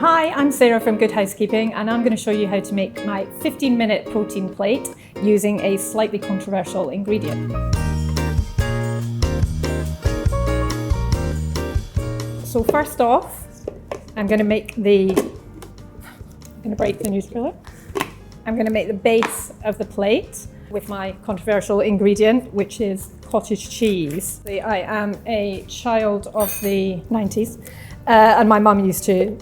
Hi, I'm Sarah from Good Housekeeping, and I'm going to show you how to make my 15-minute protein plate using a slightly controversial ingredient. So first off, I'm going to break the news filler. I'm going to make the base of the plate with my controversial ingredient, which is cottage cheese. I am a child of the 90s, and my mum used to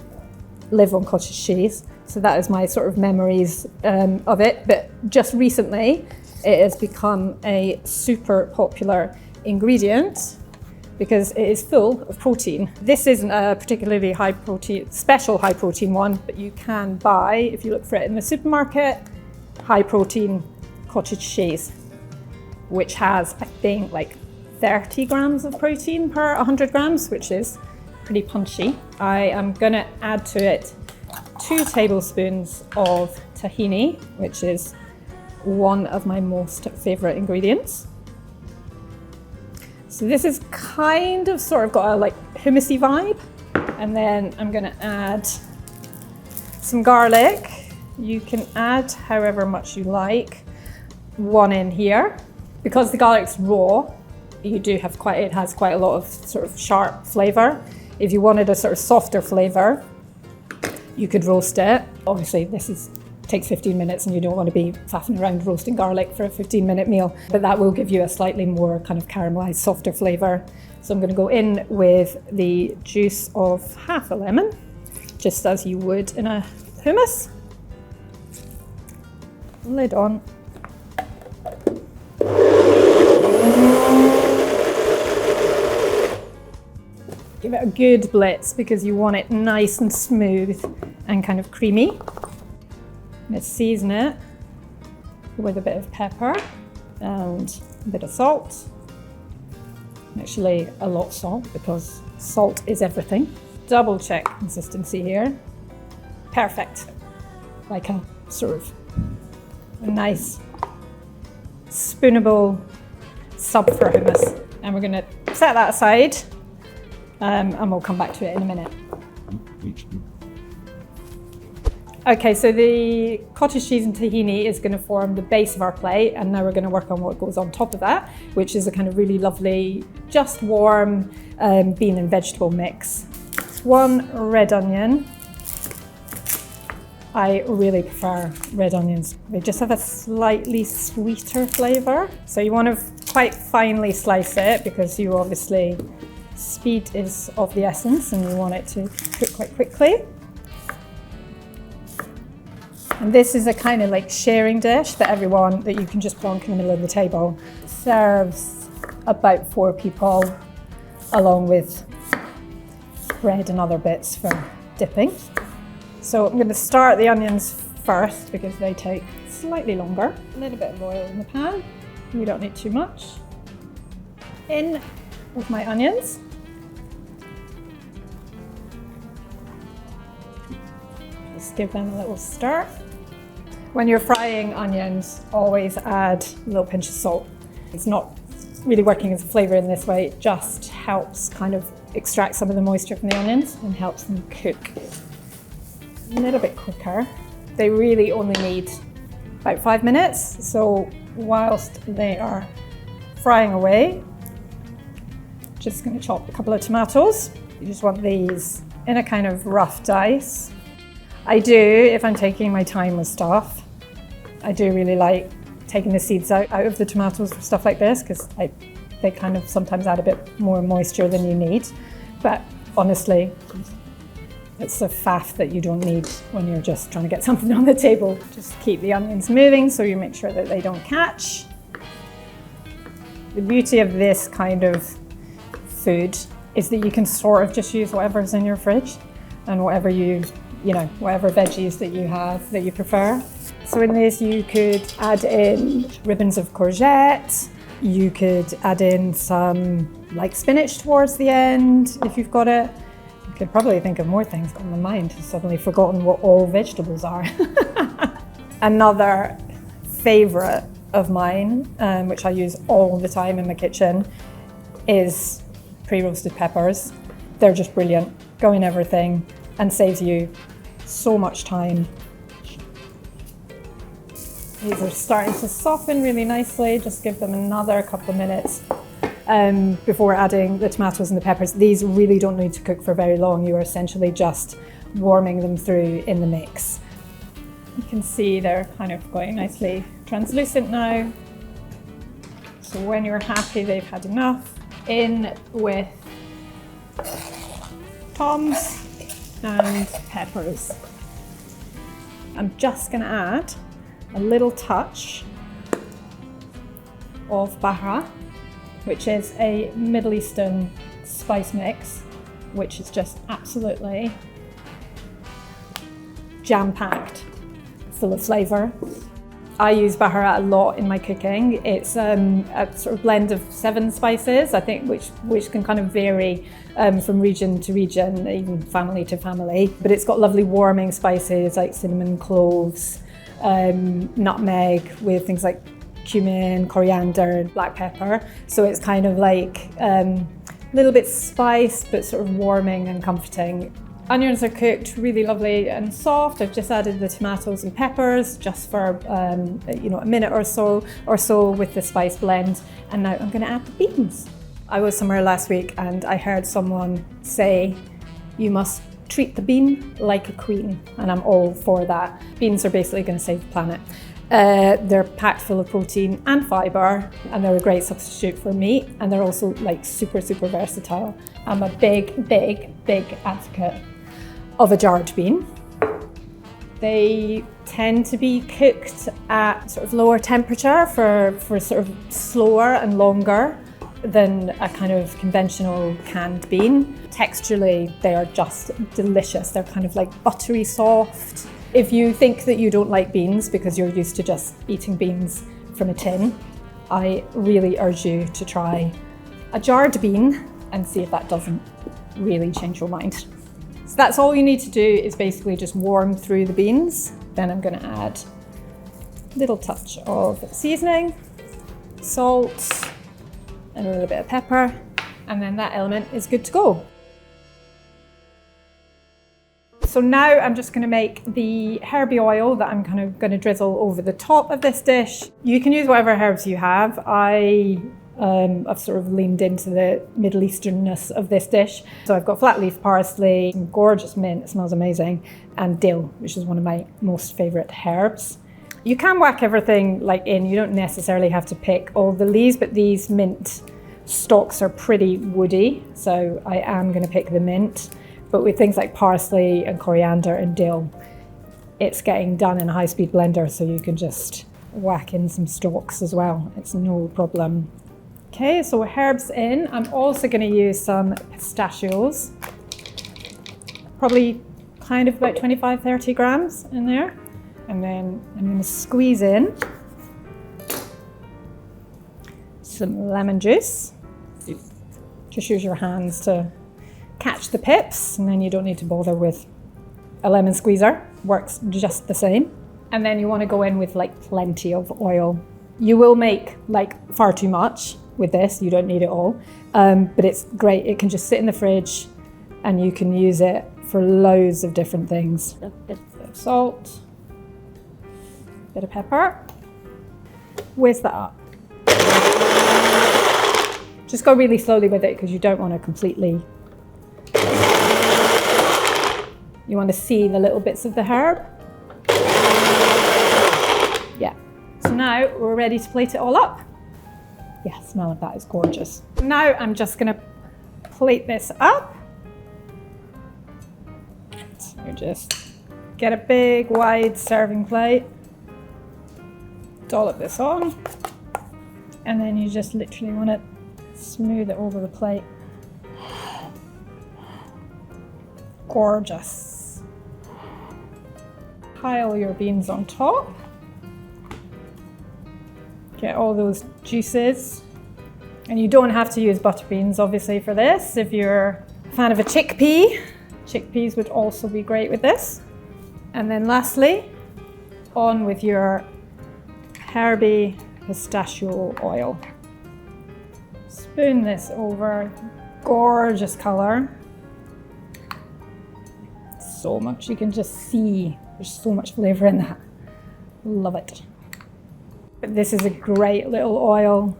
live on cottage cheese, so that is my sort of memories of it. But just recently, it has become a super popular ingredient because it is full of protein. This isn't a particularly high protein, special high protein one, but you can buy, if you look for it in the supermarket, high protein cottage cheese, which has, I think, like 30 grams of protein per 100 grams, which is pretty punchy. I am gonna add to it 2 tablespoons of tahini, which is one of my most favorite ingredients. So this is kind of sort of got a like hummusy vibe. And then I'm gonna add some garlic. You can add however much you like. 1 in here. Because the garlic's raw, you do have it has quite a lot of sort of sharp flavor. If you wanted a sort of softer flavor, you could roast it. Obviously, takes 15 minutes and you don't want to be faffing around roasting garlic for a 15-minute meal, but that will give you a slightly more kind of caramelized, softer flavor. So I'm going to go in with the juice of half a lemon, just as you would in a hummus. Lid on. Give it a good blitz because you want it nice and smooth and kind of creamy. Let's season it with a bit of pepper and a bit of salt. Actually, a lot of salt because salt is everything. Double check consistency here. Perfect. Like a sort of a nice spoonable sub for hummus. And we're going to set that aside. And we'll come back to it in a minute. Okay, so the cottage cheese and tahini is going to form the base of our plate, and now we're going to work on what goes on top of that, which is a kind of really lovely, just warm bean and vegetable mix. 1 red onion. I really prefer red onions. They just have a slightly sweeter flavor. So you want to quite finely slice it because you obviously, speed is of the essence and you want it to cook quite quickly. And this is a kind of like sharing dish for everyone that you can just plonk in the middle of the table. It serves about 4 people, along with bread and other bits for dipping. So I'm going to start the onions first because they take slightly longer. A little bit of oil in the pan. We don't need too much. In with my onions. Just give them a little stir. When you're frying onions, always add a little pinch of salt. It's not really working as a flavor in this way, it just helps kind of extract some of the moisture from the onions and helps them cook a little bit quicker. They really only need about 5 minutes, so whilst they are frying away, just going to chop a couple of tomatoes. You just want these in a kind of rough dice. I do, if I'm taking my time with stuff, I do really like taking the seeds out of the tomatoes for stuff like this because they kind of sometimes add a bit more moisture than you need. But honestly, it's a faff that you don't need when you're just trying to get something on the table. Just keep the onions moving so you make sure that they don't catch. The beauty of this kind of food is that you can sort of just use whatever's in your fridge and whatever whatever veggies that you have that you prefer. So in this you could add in ribbons of courgette, you could add in some like spinach towards the end if you've got it. You could probably think of more things, but my mind has suddenly forgotten what all vegetables are. Another favourite of mine, which I use all the time in my kitchen, is pre-roasted peppers. They're just brilliant, go in everything and saves you so much time. These are starting to soften really nicely. Just give them another couple of minutes before adding the tomatoes and the peppers. These really don't need to cook for very long. You are essentially just warming them through in the mix. You can see they're kind of going nicely translucent now. So when you're happy they've had enough, in with toms and peppers. I'm just going to add a little touch of bahra, which is a Middle Eastern spice mix, which is just absolutely jam-packed, full of flavour. I use bahra a lot in my cooking. It's a sort of blend of 7 spices, I think, which can kind of vary from region to region, even family to family. But it's got lovely warming spices like cinnamon, cloves, nutmeg, with things like cumin, coriander, and black pepper. So it's kind of like a little bit spice, but sort of warming and comforting. Onions are cooked really lovely and soft. I've just added the tomatoes and peppers just for a minute or so with the spice blend. And now I'm going to add the beans. I was somewhere last week and I heard someone say, you must treat the bean like a queen, and I'm all for that. Beans are basically going to save the planet. They're packed full of protein and fibre, and they're a great substitute for meat, and they're also like super versatile. I'm a big advocate of a jarred bean. They tend to be cooked at sort of lower temperature for sort of slower and longer than a kind of conventional canned bean. Texturally, they are just delicious. They're kind of like buttery soft. If you think that you don't like beans because you're used to just eating beans from a tin, I really urge you to try a jarred bean and see if that doesn't really change your mind. So that's all you need to do, is basically just warm through the beans. Then I'm going to add a little touch of seasoning, salt, and a little bit of pepper, and then that element is good to go. So now I'm just going to make the herby oil that I'm kind of going to drizzle over the top of this dish. You can use whatever herbs you have. I've sort of leaned into the Middle Easternness of this dish. So I've got flat leaf parsley, some gorgeous mint, it smells amazing, and dill, which is one of my most favourite herbs. You can whack everything in, you don't necessarily have to pick all the leaves, but these mint stalks are pretty woody, so I am going to pick the mint. But with things like parsley and coriander and dill, it's getting done in a high-speed blender, so you can just whack in some stalks as well. It's no problem. Okay, so herbs in. I'm also going to use some pistachios. Probably kind of about 25-30 grams in there. And then I'm going to squeeze in some lemon juice. Just use your hands to catch the pips, and then you don't need to bother with a lemon squeezer. Works just the same. And then you want to go in with plenty of oil. You will make far too much with this, you don't need it all, but it's great. It can just sit in the fridge and you can use it for loads of different things. A bit of salt, a bit of pepper. Whiz that up. Just go really slowly with it because you don't want to completely, you want to see the little bits of the herb. Yeah, so now we're ready to plate it all up. Yeah, smell of that is gorgeous. Now I'm just going to plate this up. So just get a big wide serving plate, dollop this on, and then you just literally want to smooth it over the plate. Gorgeous. Pile your beans on top. Get all those juices. And you don't have to use butter beans, obviously, for this. If you're a fan of a chickpea, chickpeas would also be great with this. And then lastly, on with your herby pistachio oil. Spoon this over. Gorgeous colour. so much. You can just see there's so much flavour in that. Love it. But this is a great little oil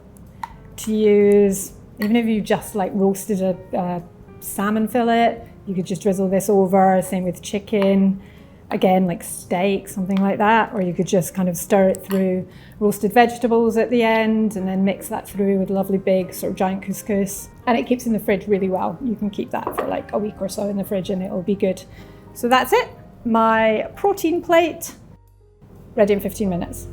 to use. Even if you just like roasted a salmon fillet, you could just drizzle this over. Same with chicken. Again, like steak, something like that. Or you could just kind of stir it through roasted vegetables at the end and then mix that through with lovely big sort of giant couscous. And it keeps in the fridge really well. You can keep that for like a week or so in the fridge and it'll be good. So that's it. My protein plate, ready in 15 minutes.